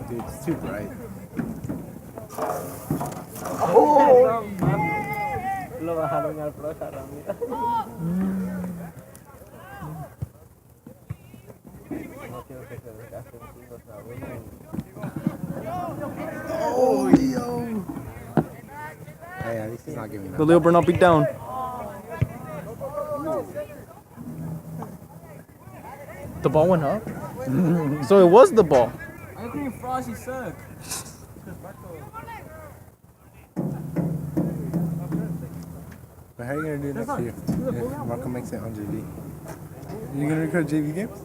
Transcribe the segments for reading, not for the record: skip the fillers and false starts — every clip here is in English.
Dude, it's too bright. Lo bajaron al Frosh a Ramiro. No quiero que se desgasten los abuelos. Oh, yo. Hey, at least he's not giving up. The Leo better not be down. The ball went up? So it was the ball. I'm calling Frosh, he suck. But how are you going to do next year if Marco makes it on JV? You going to record JV games?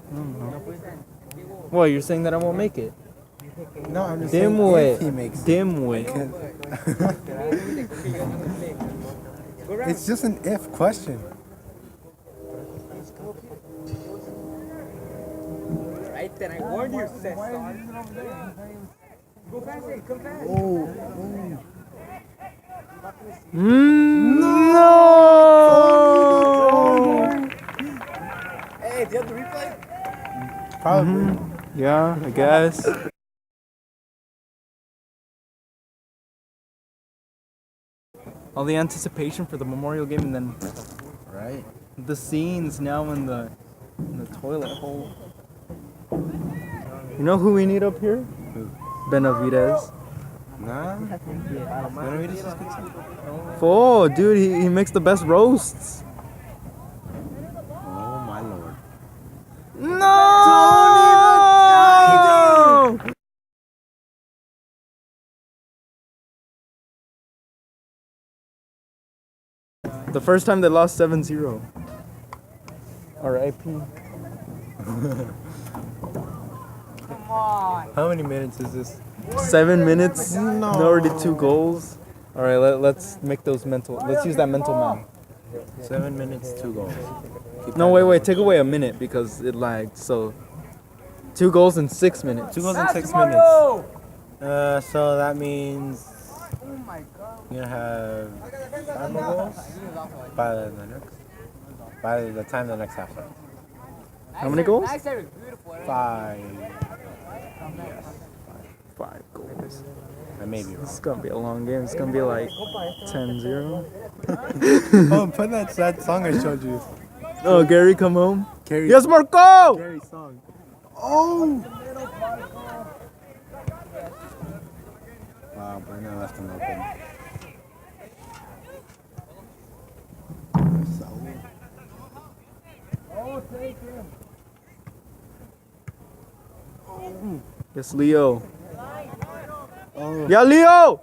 What, you're saying that I won't make it? No, I'm just saying if he makes it. Dimwit. It's just an if question. Right then, I warned you, sis. Go fast, come fast. Oh. No! Hey, do you have the replay? Probably. Yeah, I guess. All the anticipation for the memorial game and then Right. the scenes now in the toilet hole. You know who we need up here? Who? Benavidez. Nah. Benavidez is good too. Oh, dude, he makes the best roasts. Oh my lord. No! The first time they lost 7-0. R.I.P. Come on. How many minutes is this? 7 minutes. No. Already 2 goals. All right, let's make those mental. Let's use that mental math. 7 minutes, 2 goals. No, wait. Take away a minute because it lagged. So 2 goals in 6 minutes. 2 goals in 6 minutes. So that means Oh my god. you're gonna have 5 more goals by the time the next half starts. How many goals? Nice, Eric. Beautiful. 5. 5 goals. I may be This wrong. is gonna be a long game. It's gonna be like 10-0. Oh, put that song I showed you. Oh, Gary, come home. Gary. Yes, Marco! Gary's song. Oh! Wow, Brenna left him open. Oh, thank you. Yes, Leo. Oh. Yeah, Leo!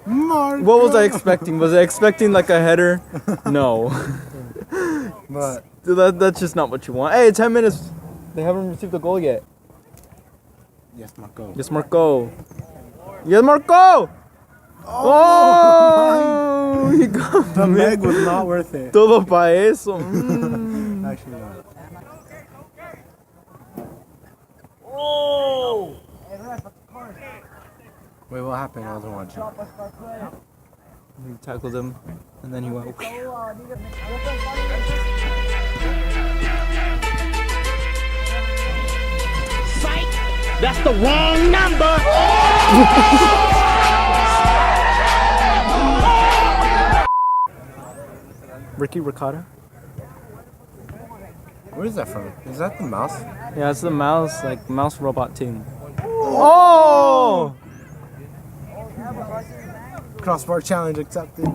Marco. What was I expecting? Was I expecting like a header? No. But That's just not what you want. Hey, 10 minutes. They haven't received a goal yet. yes, Marco. Yes, Marco. Yes, Marco! Oh! He got The leg was not worth it. todo pa eso. Actually not. Oh! Wait, what happened? I wasn't watching. He tackled him, and then he went. Psych! That's the wrong number! Ricky Ricotta? Where is that from? Is that the mouse? Yeah, it's the mouse, like mouse robot team. Oh! Crossbar challenge accepted.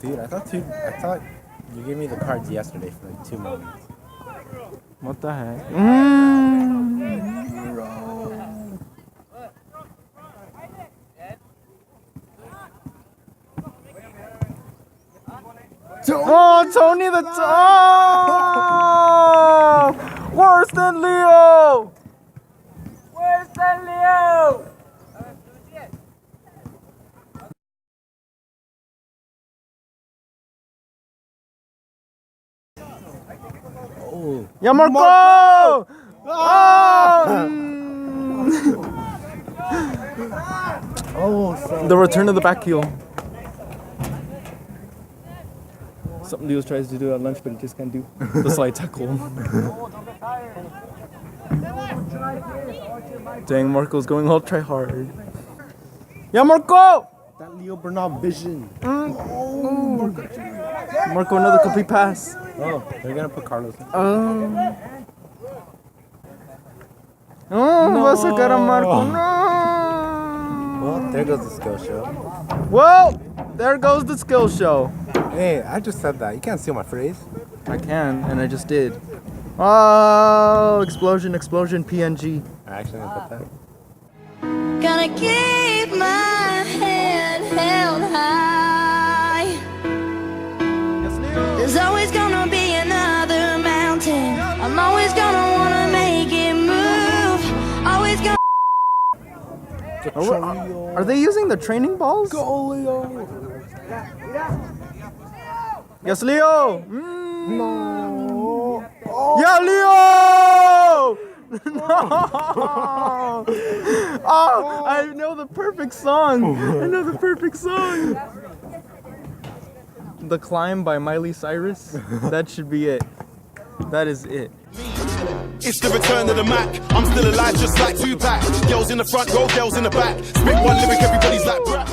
Dude, I thought you gave me the cards yesterday for like 2 moments. What the heck? Oh, Tony the top! Worse than Leo! Where's the Leo? Oh. Yeah, Marco! Oh, so The return of the back heel. Something Leo tries to do at lunch, but he just can't do. The slide tackle. Dang, Marco's going all try hard. Yeah, Marco! That Leo Bernal vision. Marco, another complete pass. Oh, they're gonna put Carlos in. Va a sacar a Marco. No. Well, there goes the skill show. Well, there goes the skill show. Hey, I just said that. You can't steal my phrase. I can, and I just did. Oh, explosion, explosion, PNG. I actually didn't put that. Gonna keep my head held high. There's always gonna be another mountain. I'm always gonna wanna make it move. Always gonna. Are they using the training balls? Go, Leo! Yes, Leo! No! Yeah, Leo! No! Oh, I know the perfect song. I know the perfect song. The Climb by Miley Cyrus. That should be it. That is it. It's the return of the Mac. I'm still alive, just like Tupac. Girls in the front row, girls in the back. Spit one lyric, everybody's like brap.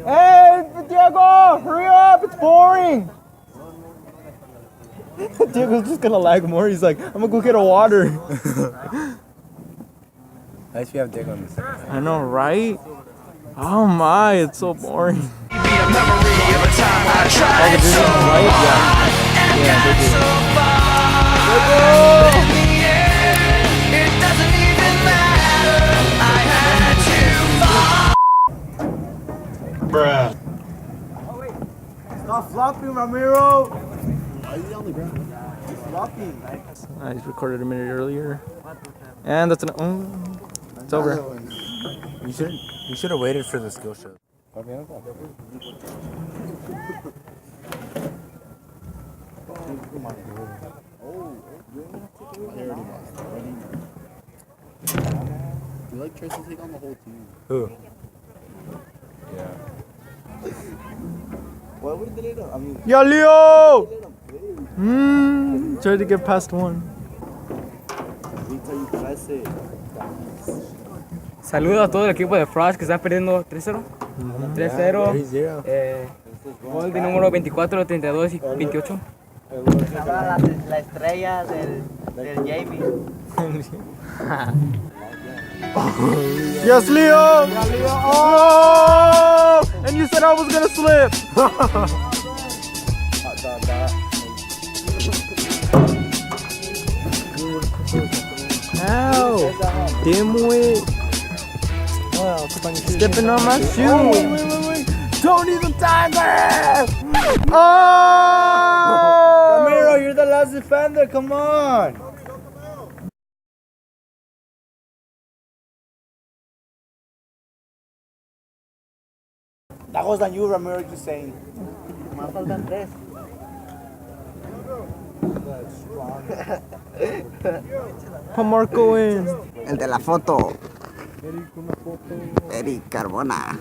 Hey, Diego, hurry up! It's boring. Diego's just gonna lag more. He's like, I'm gonna go get a water. At least we have Dick on this. I know, right? Oh my, it's so boring. Bruh. Stop flopping, Ramiro. Why are you on the ground? He's flopping. I just recorded a minute earlier. And that's an. It's over. You should have waited for the skill show. You like tries to take on the whole team. Who? Yeah. Why would they let him? I mean, Yo, Leo! Tried to get past one. wait till you press it. Saludos a todo el equipo de Frosh que está perdiendo 3-0. 3-0. 3-0. Gol de número 24, 32 y 28. La estrella del JME. Yes, Leo! Oh! And you said I was gonna slip! Ow! Dimwit! Stepping on my shoe! Wait! Tony the Tiger! Oh! Ramiro, you're the last defender. Come on. That was on you, Ramiro, just saying. Más faltan tres. Put Marco in. El de la foto. Eric Carbona.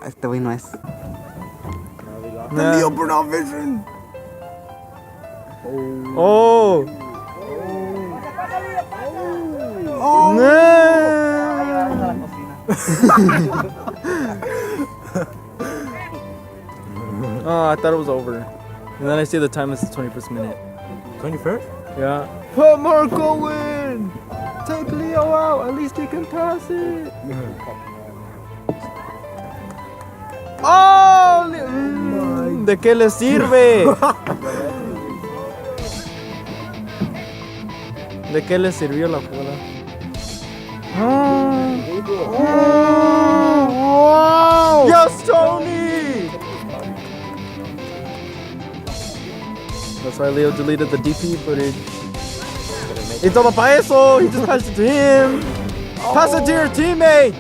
Este güey no es. Nah. Leo Bernal Vision. Oh! No! Oh, I thought it was over. And then I see the time is the 21st minute. 21st? Yeah. Put Marco in! Take Leo out, at least he can pass it. ¡Oh! ¿De qué le sirve? ¿De qué le sirvió la bola? Wow! Yes, Tony! That's why Leo deleted the DP footage. Y todo para eso! He just passed it to him! Pass it to your teammates!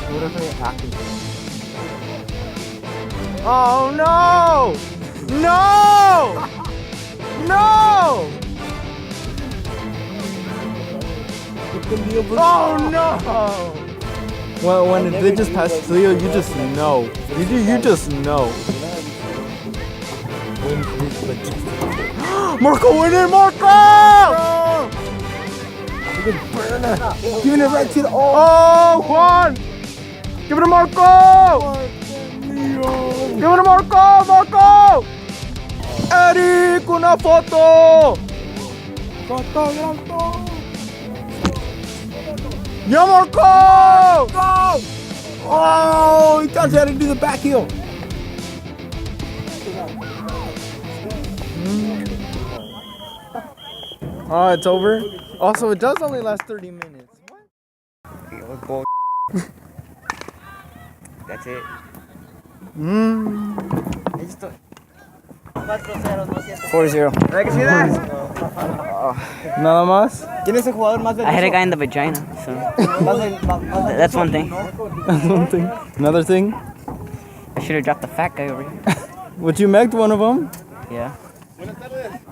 What if they hacking? Oh no! No! No! Oh no! Well, when they just pass Leo, you just know. You just know. Marco, win it, Marco! Giving it right to the Oh, Juan! Give it to Marco! Give it to Marco! Marco! Eric, una foto! Yeah, Marco! Go! Oh, he thought he had to do the back heel. Oh, it's over? Also, it does only last 30 minutes. What? That's it. Listo. 4-0. Nada más? ¿Quién es el jugador más I hit a guy in the vagina, so that's one thing. That's one thing. Another thing? I should have dropped the fat guy over here. Would you megged one of them? Yeah,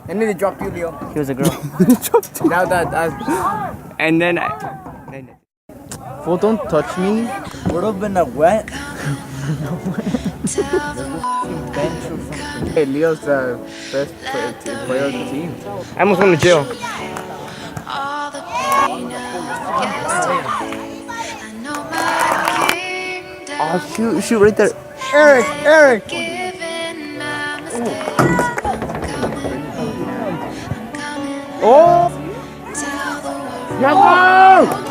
I need to drop you, Leo. he was a girl. Now that And then Fool, don't touch me. would have been a wet. Hey, Leo's the best player of the team. I almost went to jail. All the pain of yesterday. I know my kingdom. Oh, shoot right there. Eric! Given my mistakes. Oh! Tell the world. Yago!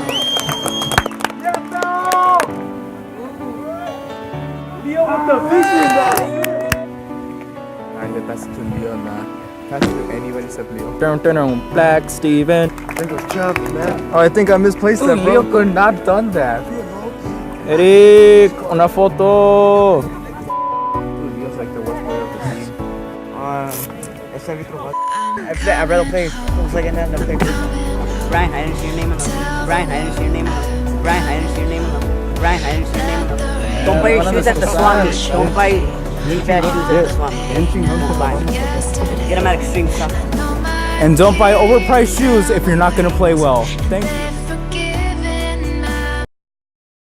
Alright, the pass to Leo na. Pass to anyone except Leo. Turn, Black Steven. I think it was Chubb, man. Oh, I think I misplaced that, bro. Leo could not have done that. Eric, una foto. Dude, Leo's like the worst player of the team. I'd rather play. Looks like another pick. Brian, I didn't see your name on the. Brian, I didn't see your name on the. Brian, I didn't see your name on the. Brian, I didn't see your name on the. Don't buy your shoes at the swap meet. Don't buy bad shoes at the swap meet. Don't buy them. Get them at Extreme Stuff. And don't buy overpriced shoes if you're not gonna play well. Thank you.